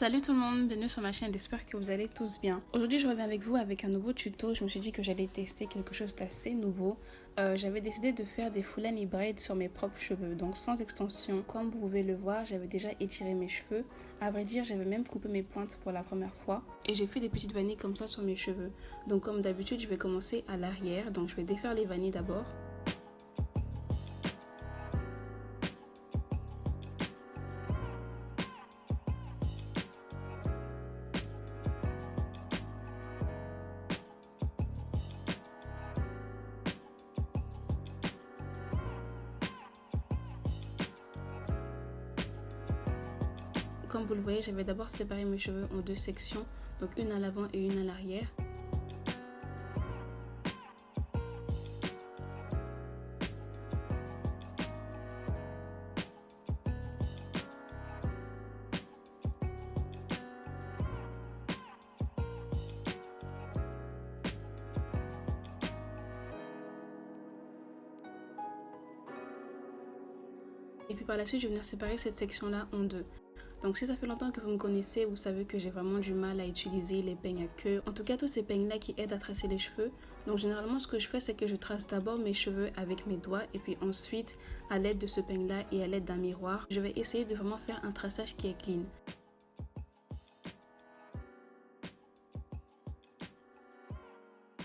Salut tout le monde, bienvenue sur ma chaîne, j'espère que vous allez tous bien. Aujourd'hui je reviens avec vous avec un nouveau tuto, je me suis dit que j'allais tester quelque chose d'assez nouveau. J'avais décidé de faire des full and braids sur mes propres cheveux, donc sans extension. Comme vous pouvez le voir, j'avais déjà étiré mes cheveux. À vrai dire, j'avais même coupé mes pointes pour la première fois. Et j'ai fait des petites vanilles comme ça sur mes cheveux. Donc comme d'habitude, je vais commencer à l'arrière, donc je vais défaire les vanilles d'abord. Comme vous le voyez, j'avais d'abord séparé mes cheveux en deux sections, donc une à l'avant et une à l'arrière. Et puis par la suite, je vais venir séparer cette section-là en deux. Donc si ça fait longtemps que vous me connaissez, vous savez que j'ai vraiment du mal à utiliser les peignes à queue. En tout cas, tous ces peignes-là qui aident à tracer les cheveux. Donc généralement, ce que je fais, c'est que je trace d'abord mes cheveux avec mes doigts. Et puis ensuite, à l'aide de ce peigne-là et à l'aide d'un miroir, je vais essayer de vraiment faire un traçage qui est clean.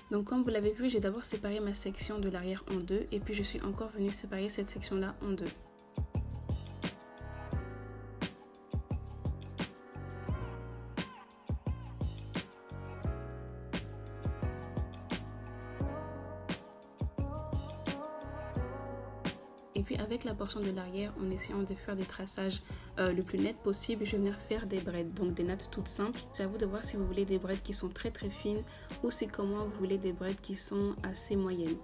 Donc comme vous l'avez vu, j'ai d'abord séparé ma section de l'arrière en deux. Et puis je suis encore venue séparer cette section-là en deux. Et puis avec la portion de l'arrière, en essayant de faire des traçages le plus net possible, je vais venir faire des braids, donc des nattes toutes simples. C'est à vous de voir si vous voulez des braids qui sont très très fines ou si comme moi vous voulez des braids qui sont assez moyennes.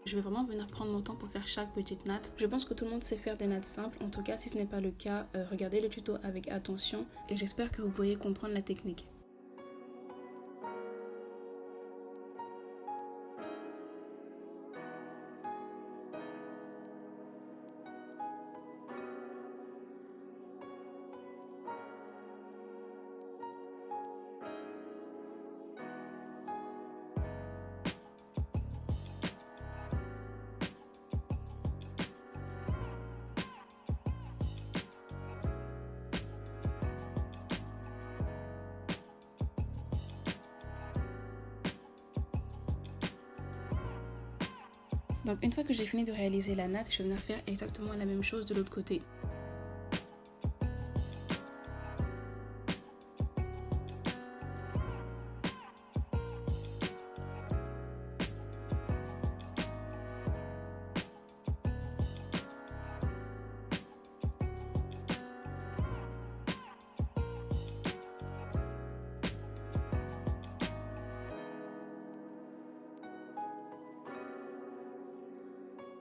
Je vais vraiment venir prendre mon temps pour faire chaque petite natte. Je pense que tout le monde sait faire des nattes simples. En tout cas, si ce n'est pas le cas, regardez le tuto avec attention et j'espère que vous pourriez comprendre la technique. Donc une fois que j'ai fini de réaliser la natte, je vais venir faire exactement la même chose de l'autre côté.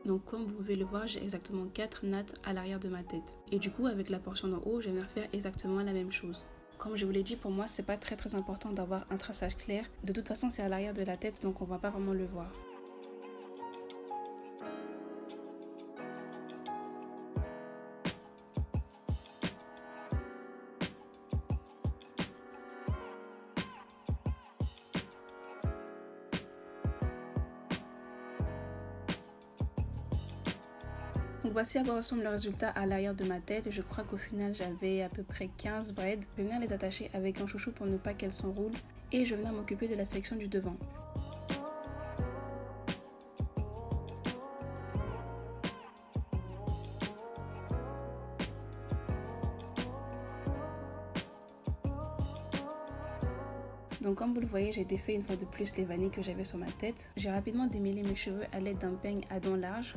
Donc comme vous pouvez le voir, j'ai exactement 4 nattes à l'arrière de ma tête. Et du coup, avec la portion d'en haut, je vais venir faire exactement la même chose. Comme je vous l'ai dit, pour moi, c'est pas très important d'avoir un traçage clair. De toute façon, c'est à l'arrière de la tête, donc on va pas vraiment le voir. Donc voici à quoi ressemble le résultat à l'arrière de ma tête. Je crois qu'au final j'avais à peu près 15 braids. Je vais venir les attacher avec un chouchou pour ne pas qu'elles s'enroulent. Et je vais venir m'occuper de la section du devant. Donc comme vous le voyez, j'ai défait une fois de plus les vanilles que j'avais sur ma tête. J'ai rapidement démêlé mes cheveux à l'aide d'un peigne à dents larges.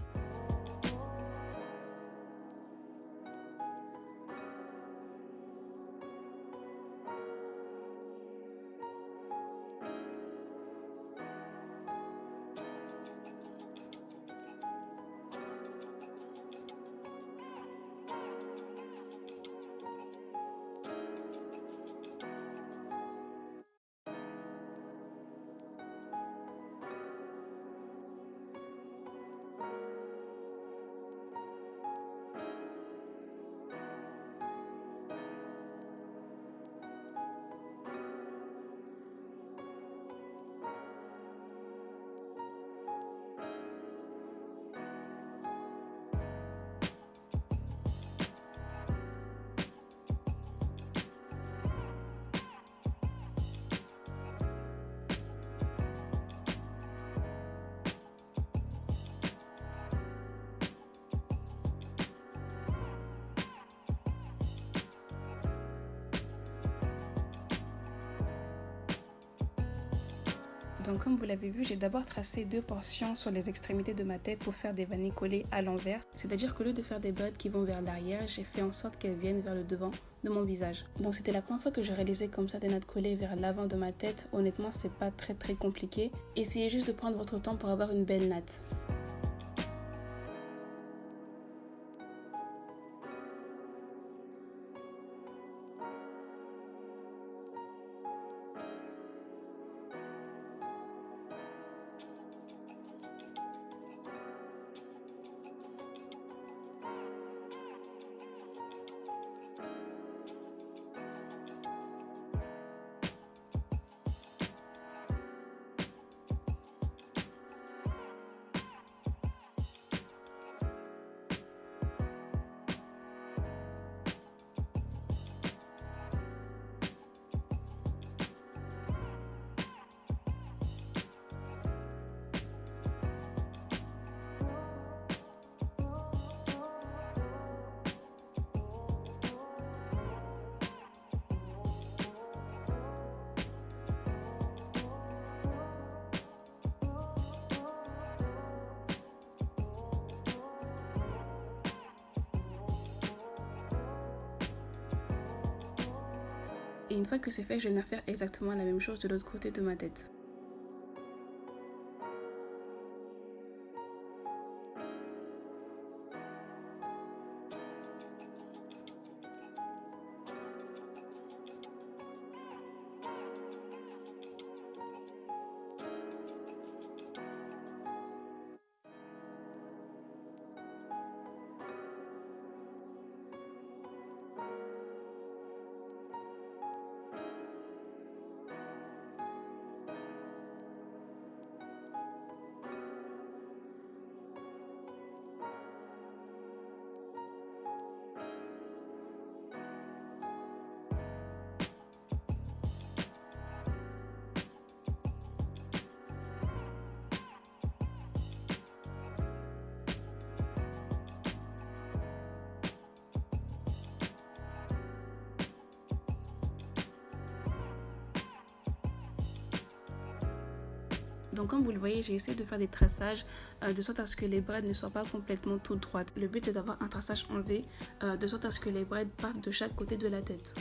Donc comme vous l'avez vu, j'ai d'abord tracé deux portions sur les extrémités de ma tête pour faire des vannées collées à l'envers. C'est-à-dire qu'au lieu de faire des braids qui vont vers l'arrière, j'ai fait en sorte qu'elles viennent vers le devant de mon visage. Donc c'était la première fois que je réalisais comme ça des nattes collées vers l'avant de ma tête. Honnêtement, c'est pas très compliqué. Essayez juste de prendre votre temps pour avoir une belle natte. Et une fois que c'est fait, je vais venir faire exactement la même chose de l'autre côté de ma tête. Donc comme vous le voyez, j'ai essayé de faire des traçages de sorte à ce que les braids ne soient pas complètement toutes droites. Le but c'est d'avoir un traçage en V de sorte à ce que les braids partent de chaque côté de la tête.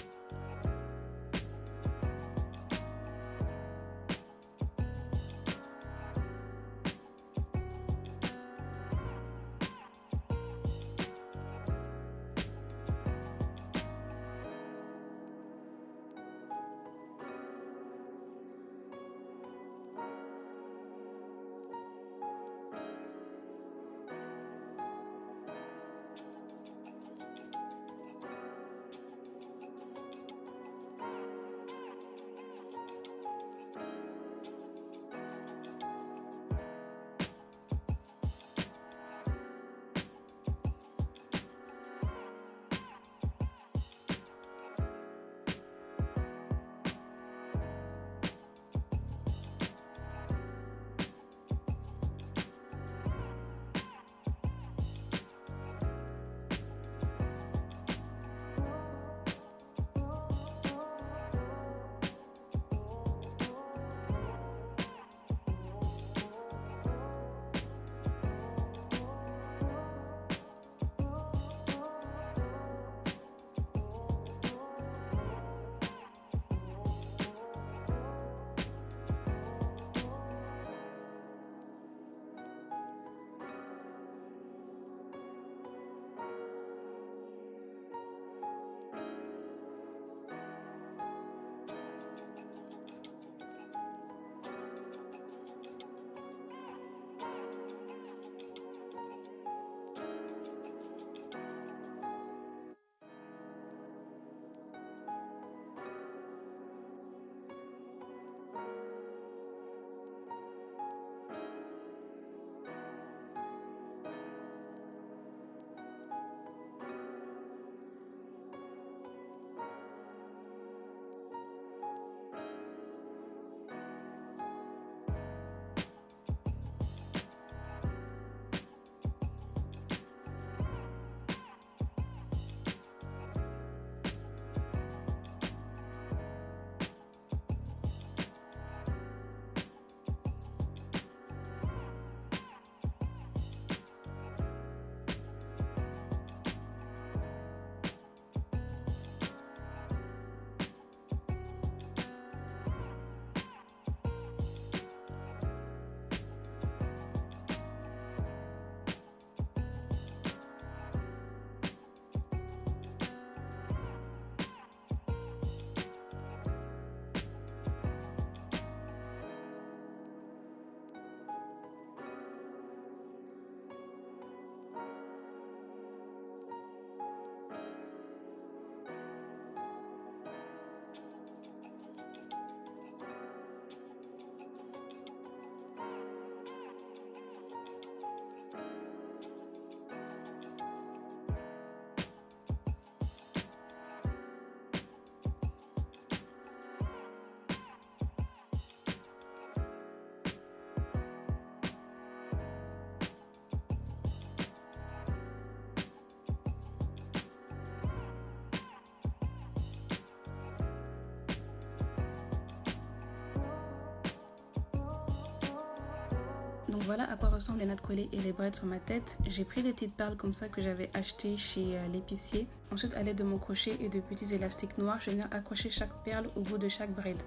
Voilà à quoi ressemblent les nattes collées et les braids sur ma tête. J'ai pris des petites perles comme ça que j'avais achetées chez l'épicier. Ensuite, à l'aide de mon crochet et de petits élastiques noirs, je viens accrocher chaque perle au bout de chaque braid.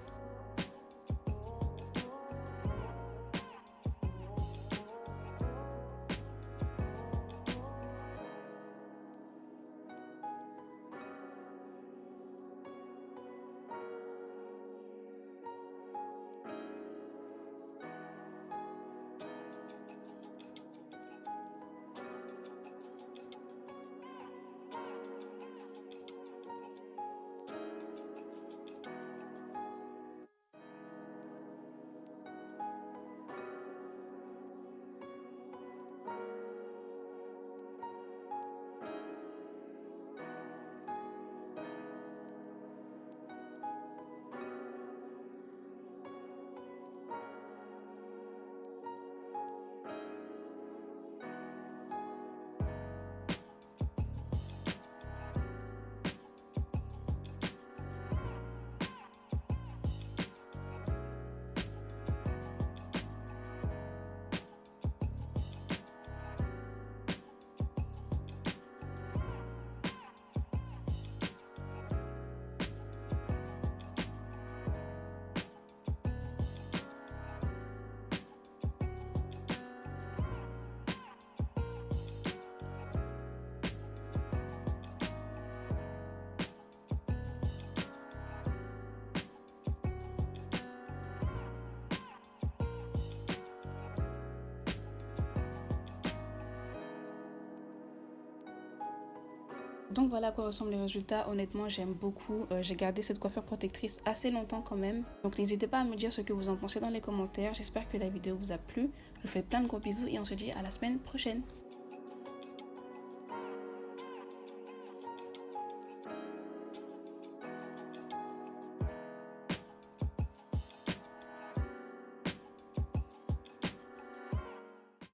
Donc voilà à quoi ressemblent les résultats. Honnêtement, j'aime beaucoup. J'ai gardé cette coiffure protectrice assez longtemps quand même. Donc n'hésitez pas à me dire ce que vous en pensez dans les commentaires. J'espère que la vidéo vous a plu. Je vous fais plein de gros bisous et on se dit à la semaine prochaine.